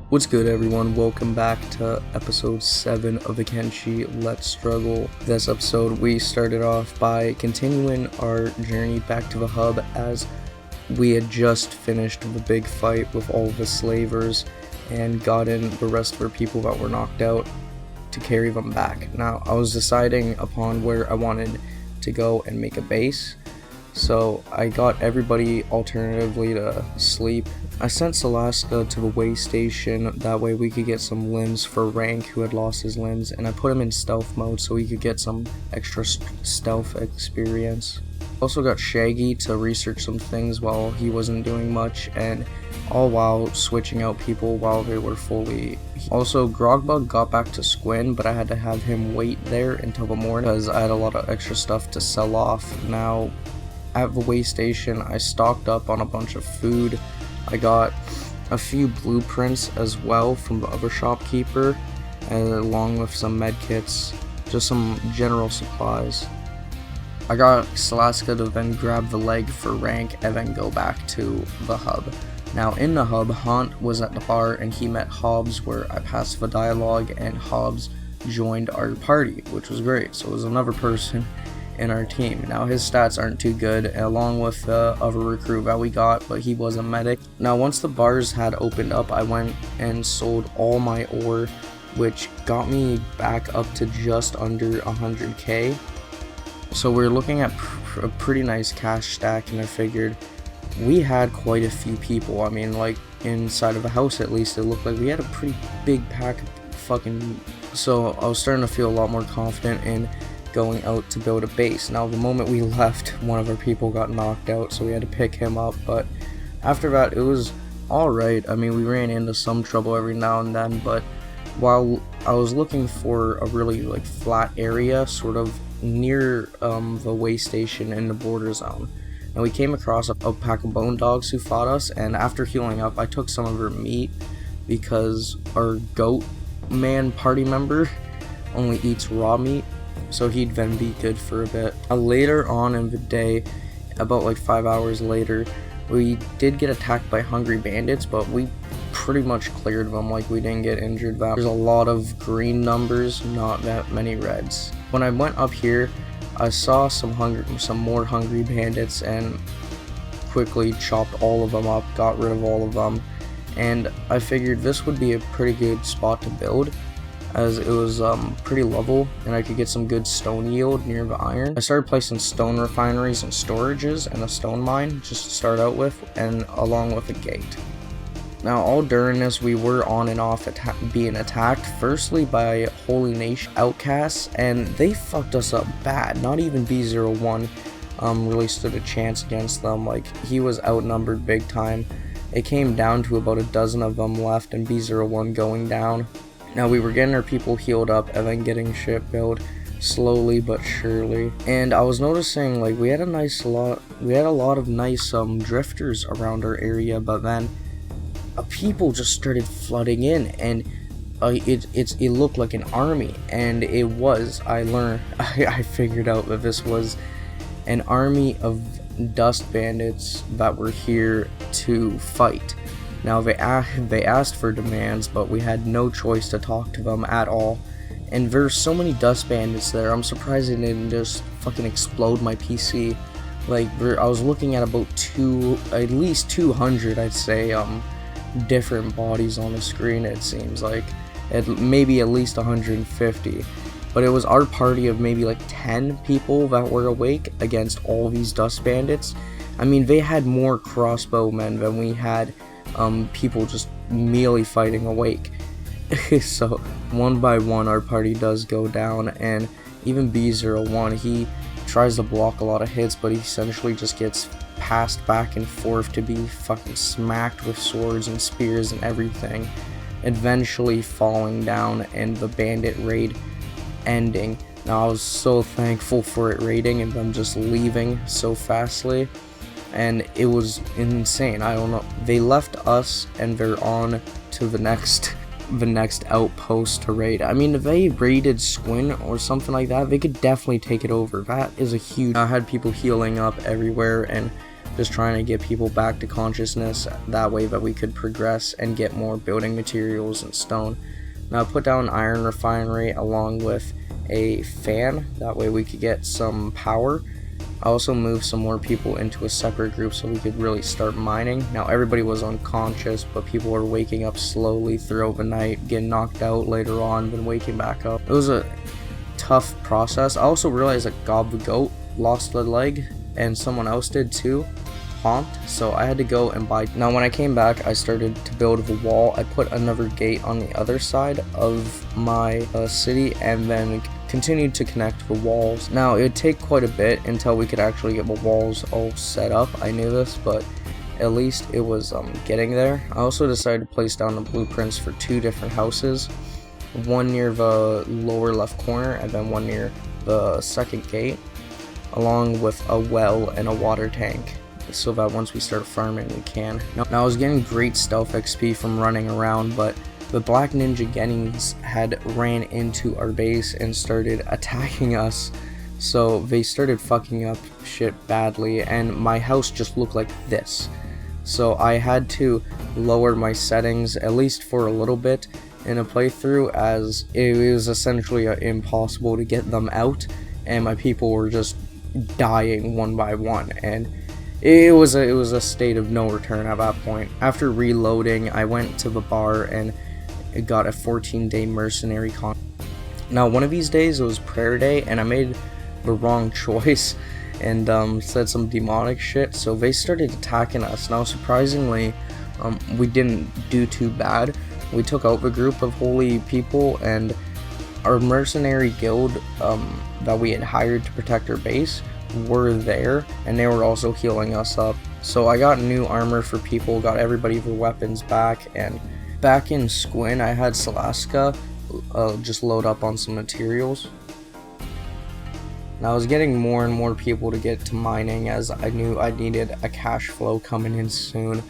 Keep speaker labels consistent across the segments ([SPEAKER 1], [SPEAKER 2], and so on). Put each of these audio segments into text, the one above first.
[SPEAKER 1] What's good, everyone? Welcome back to episode 7 of the Kenshi Let's Struggle. This episode we started off by continuing our journey back to the hub as we had just finished the big fight with all the slavers and gotten the rest of our people that were knocked out to carry them back. Now, I was deciding upon where I wanted to go and make a base, so I got everybody alternatively to sleep. I sent Salaska to the way station, that way we could get some limbs for Rank who had lost his limbs, and I put him in stealth mode so he could get some extra stealth experience. Also got Shaggy to research some things while he wasn't doing much, and all while switching out people while they were fully. Also, Grogbug got back to Squin, but I had to have him wait there until the morning because I had a lot of extra stuff to sell off. Now, at the way station, I stocked up on a bunch of food. I got a few blueprints as well from the other shopkeeper, and along with some med kits, just some general supplies. I got Salaska to then grab the leg for Rank and then go back to the hub. Now in the hub, Haunt was at the bar and he met Hobbs, where I passed the dialogue and Hobbs joined our party, which was great. So it was another person in our team. Now his stats aren't too good, along with the other recruit that we got, but he was a medic. Now once the bars had opened up, I went and sold all my ore, which got me back up to just under 100k. So we're looking at a pretty nice cash stack, and I figured we had quite a few people. I mean, like inside of the house at least, it looked like we had a pretty big pack of fucking. So I was starting to feel a lot more confident in going out to build a base. Now the moment we left, one of our people got knocked out, so we had to pick him up, but after that it was alright. I mean, we ran into some trouble every now and then, but while I was looking for a really flat area sort of near the way station in the border zone, and we came across a pack of bone dogs who fought us, and after healing up I took some of their meat because our goat man party member only eats raw meat, so he'd then be good for a bit. Later on in the day, about 5 hours later, we did get attacked by hungry bandits, but we pretty much cleared them. We didn't get injured. There's a lot of green numbers, not that many reds. When I went up here, I saw some more hungry bandits and quickly chopped all of them up, got rid of all of them, and I figured this would be a pretty good spot to build, as it was pretty level and I could get some good stone yield near the iron. I started placing stone refineries and storages and a stone mine just to start out with, and along with a gate. Now all during this we were on and off being attacked, firstly by Holy Nation outcasts, and they fucked us up bad. Not even B01 really stood a chance against them. He was outnumbered big time. It came down to about a dozen of them left and B01 going down. Now we were getting our people healed up and then getting shit built slowly but surely. And I was noticing we had a lot of nice drifters around our area, but then people just started flooding in, and it looked like an army, and it was. I figured out that this was an army of dust bandits that were here to fight. Now they asked for demands, but we had no choice to talk to them at all. And there's so many dust bandits there, I'm surprised it didn't just fucking explode my PC. I was looking at about at least 200, I'd say, different bodies on the screen. It seems maybe at least 150. But it was our party of maybe 10 people that were awake against all these dust bandits. I mean, they had more crossbowmen than we had people just melee fighting awake. So one by one our party does go down, and even B01, he tries to block a lot of hits, but he essentially just gets passed back and forth to be fucking smacked with swords and spears and everything, eventually falling down and the bandit raid ending. Now I was so thankful for it raiding and them just leaving so fastly, and it was insane. I don't know, they left us and they're on to the next outpost to raid. I mean, if they raided Squin or something like that, they could definitely take it over. That is a huge. I had people healing up everywhere, and just trying to get people back to consciousness, that way that we could progress and get more building materials and stone. Now I put down an iron refinery along with a fan, that way we could get some power. I also moved some more people into a separate group so we could really start mining. Now everybody was unconscious, but people were waking up slowly throughout the night, getting knocked out later on, then waking back up. It was a tough process. I also realized that Gob the Goat lost a leg, and someone else did too, Honked, so I had to go and buy. Now when I came back, I started to build the wall. I put another gate on the other side of my city, and then continued to connect the walls. Now it would take quite a bit until we could actually get the walls all set up. I knew this, but at least it was getting there. I also decided to place down the blueprints for 2 different houses, one near the lower left corner and then one near the second gate, along with a well and a water tank, so that once we start farming we can. Now I was getting great stealth XP from running around, but the Black Ninja Gettings had ran into our base and started attacking us, so they started fucking up shit badly, and my house just looked like this. So I had to lower my settings, at least for a little bit in a playthrough, as it was essentially impossible to get them out, and my people were just dying one by one, and it was a state of no return at that point. After reloading, I went to the bar and got a 14-day mercenary con. Now one of these days it was prayer day, and I made the wrong choice and said some demonic shit, so they started attacking us. Now surprisingly, we didn't do too bad. We took out the group of holy people, and our mercenary guild that we had hired to protect our base were there, and they were also healing us up. So I got new armor for people, got everybody their weapons back, and back in Squin I had Salaska just load up on some materials. Now I was getting more and more people to get to mining, as I knew I needed a cash flow coming in soon.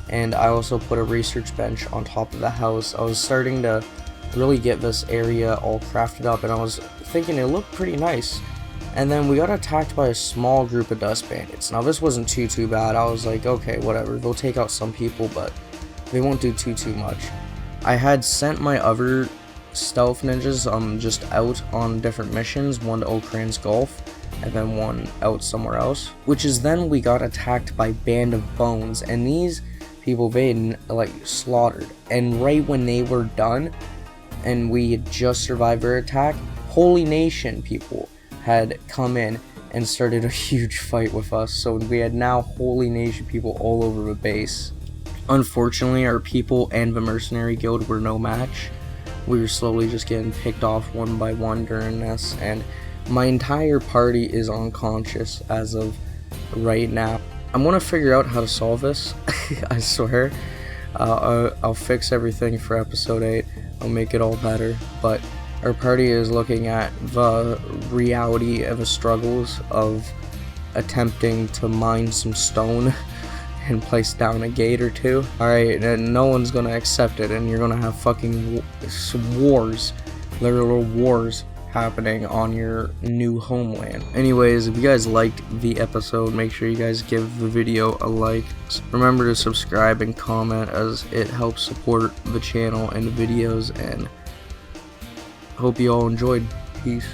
[SPEAKER 1] And I also put a research bench on top of the house. I was starting to really get this area all crafted up, and I was thinking it looked pretty nice. And then we got attacked by a small group of dust bandits. Now this wasn't too bad. I was like, okay, whatever, they'll take out some people, but they won't do too much. I had sent my other stealth ninjas just out on different missions, one to Okran's Gulf and then one out somewhere else, which is then we got attacked by Band of Bones, and these people, they had like slaughtered, and right when they were done and we had just survived their attack, Holy Nation people had come in and started a huge fight with us, so we had now Holy Nation people all over the base. Unfortunately, our people and the mercenary guild were no match. We were slowly just getting picked off one by one during this, and my entire party is unconscious as of right now. I'm gonna figure out how to solve this. I swear. I'll fix everything for episode 8. I'll make it all better, but our party is looking at the reality and the struggles of attempting to mine some stone and place down a gate or 2. Alright, and no one's gonna accept it, and you're gonna have fucking wars, literal wars happening on your new homeland. Anyways, if you guys liked the episode, make sure you guys give the video a like. Remember to subscribe and comment, as it helps support the channel and the videos, and hope you all enjoyed. Peace.